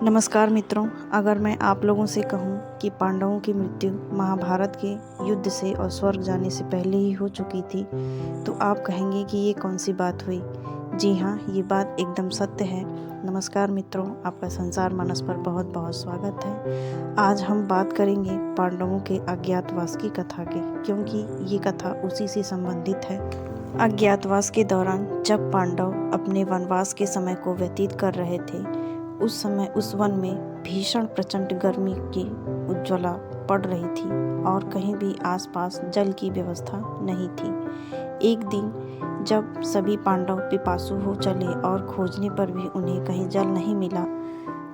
नमस्कार मित्रों, अगर मैं आप लोगों से कहूं कि पांडवों की मृत्यु महाभारत के युद्ध से और स्वर्ग जाने से पहले ही हो चुकी थी, तो आप कहेंगे कि ये कौन सी बात हुई। जी हाँ, ये बात एकदम सत्य है। नमस्कार मित्रों, आपका संसार मानस पर बहुत बहुत स्वागत है। आज हम बात करेंगे पांडवों के अज्ञातवास की कथा की, क्योंकि ये कथा उसी से संबंधित है। अज्ञातवास के दौरान जब पांडव अपने वनवास के समय को व्यतीत कर रहे थे, उस समय उस वन में भीषण प्रचंड गर्मी की उज्ज्वला पड़ रही थी और कहीं भी आसपास जल की व्यवस्था नहीं थी। एक दिन जब सभी पांडव पिपासु हो चले और खोजने पर भी उन्हें कहीं जल नहीं मिला,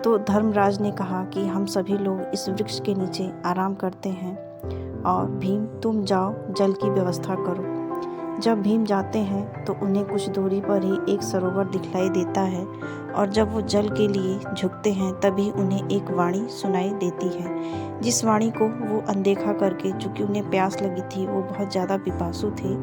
तो धर्मराज ने कहा कि हम सभी लोग इस वृक्ष के नीचे आराम करते हैं और भीम तुम जाओ जल की व्यवस्था करो। जब भीम जाते हैं तो उन्हें कुछ दूरी पर ही एक सरोवर दिखलाई देता है और जब वो जल के लिए झुकते हैं तभी उन्हें एक वाणी सुनाई देती है, जिस वाणी को वो अनदेखा करके, चूँकि उन्हें प्यास लगी थी, वो बहुत ज़्यादा पिपासु थे,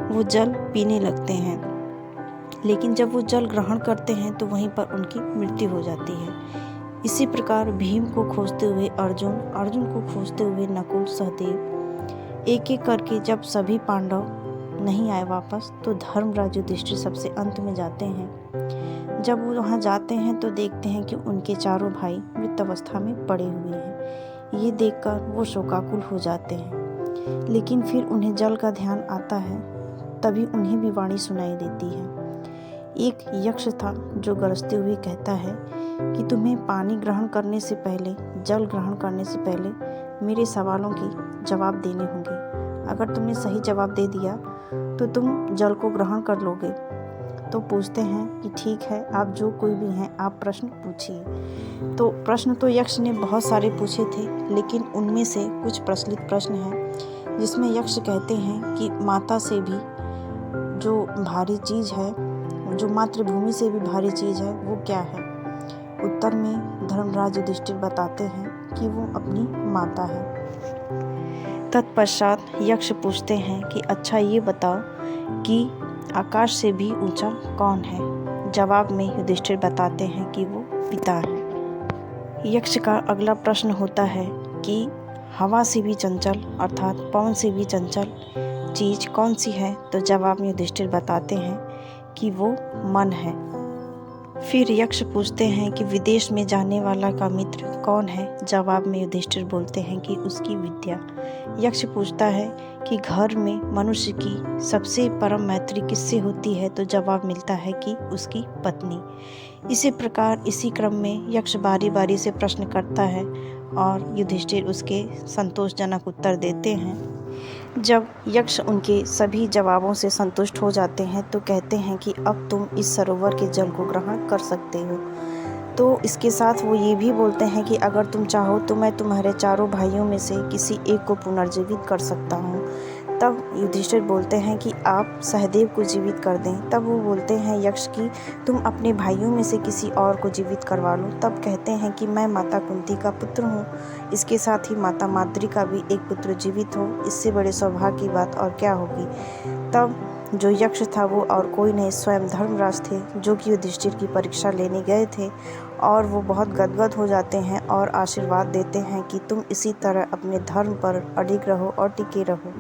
वो जल पीने लगते हैं। लेकिन जब वो जल ग्रहण करते हैं तो वहीं पर उनकी मृत्यु हो जाती है। इसी प्रकार भीम को खोजते हुए अर्जुन को खोजते हुए नकुल, सहदेव, एक एक करके जब सभी पांडव नहीं आए वापस, तो धर्मराज युधिष्ठिर सबसे अंत में जाते हैं। जब वो वहाँ जाते हैं तो देखते हैं कि उनके चारों भाई मृत अवस्था में पड़े हुए हैं। ये देखकर वो शोकाकुल हो जाते हैं, लेकिन फिर उन्हें जल का ध्यान आता है, तभी उन्हें भी वाणी सुनाई देती है। एक यक्ष था जो गरजते हुए कहता है कि तुम्हें पानी ग्रहण करने से पहले, जल ग्रहण करने से पहले मेरे सवालों के जवाब देने होंगे। अगर तुमने सही जवाब दे दिया तो तुम जल को ग्रहण कर लोगे। तो पूछते हैं कि ठीक है, आप जो कोई भी हैं, आप प्रश्न पूछिए। तो प्रश्न तो यक्ष ने बहुत सारे पूछे थे, लेकिन उनमें से कुछ प्रचलित प्रश्न हैं जिसमें यक्ष कहते हैं कि माता से भी जो भारी चीज़ है, जो मातृभूमि से भी भारी चीज़ है, वो क्या है। उत्तर में धर्मराज युधिष्ठिर बताते हैं कि वो अपनी माता है। तत्पश्चात यक्ष पूछते हैं कि अच्छा ये बताओ कि आकाश से भी ऊंचा कौन है। जवाब में युधिष्ठिर बताते हैं कि वो पिता है। यक्ष का अगला प्रश्न होता है कि हवा से भी चंचल अर्थात पवन से भी चंचल चीज़ कौन सी है। तो जवाब में युधिष्ठिर बताते हैं कि वो मन है। फिर यक्ष पूछते हैं कि विदेश में जाने वाला का मित्र कौन है। जवाब में युधिष्ठिर बोलते हैं कि उसकी विद्या। यक्ष पूछता है कि घर में मनुष्य की सबसे परम मैत्री किससे होती है। तो जवाब मिलता है कि उसकी पत्नी। इसी प्रकार इसी क्रम में यक्ष बारी बारी से प्रश्न करता है और युधिष्ठिर उसके संतोषजनक उत्तर देते हैं। जब यक्ष उनके सभी जवाबों से संतुष्ट हो जाते हैं तो कहते हैं कि अब तुम इस सरोवर के जल को ग्रहण कर सकते हो। तो इसके साथ वो ये भी बोलते हैं कि अगर तुम चाहो तो मैं तुम्हारे चारों भाइयों में से किसी एक को पुनर्जीवित कर सकता हूँ। तब युधिष्ठिर बोलते हैं कि आप सहदेव को जीवित कर दें। तब वो बोलते हैं यक्ष कि तुम अपने भाइयों में से किसी और को जीवित करवा लो। तब कहते हैं कि मैं माता कुंती का पुत्र हूँ, इसके साथ ही माता माद्री का भी एक पुत्र जीवित हो, इससे बड़े सौभाग्य की बात और क्या होगी। तब जो यक्ष था वो और कोई नहीं, स्वयं धर्मराज थे, जो कि युधिष्ठिर की परीक्षा लेने गए थे, और वो बहुत गदगद हो जाते हैं और आशीर्वाद देते हैं कि तुम इसी तरह अपने धर्म पर अडिग रहो और टिके रहो।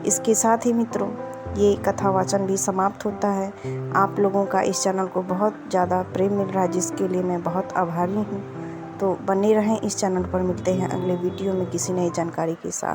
इसके साथ ही मित्रों, ये कथा वाचन भी समाप्त होता है। आप लोगों का इस चैनल को बहुत ज़्यादा प्रेम मिल रहा है, जिसके लिए मैं बहुत आभारी हूँ। तो बने रहें इस चैनल पर। मिलते हैं अगले वीडियो में किसी नई जानकारी के साथ।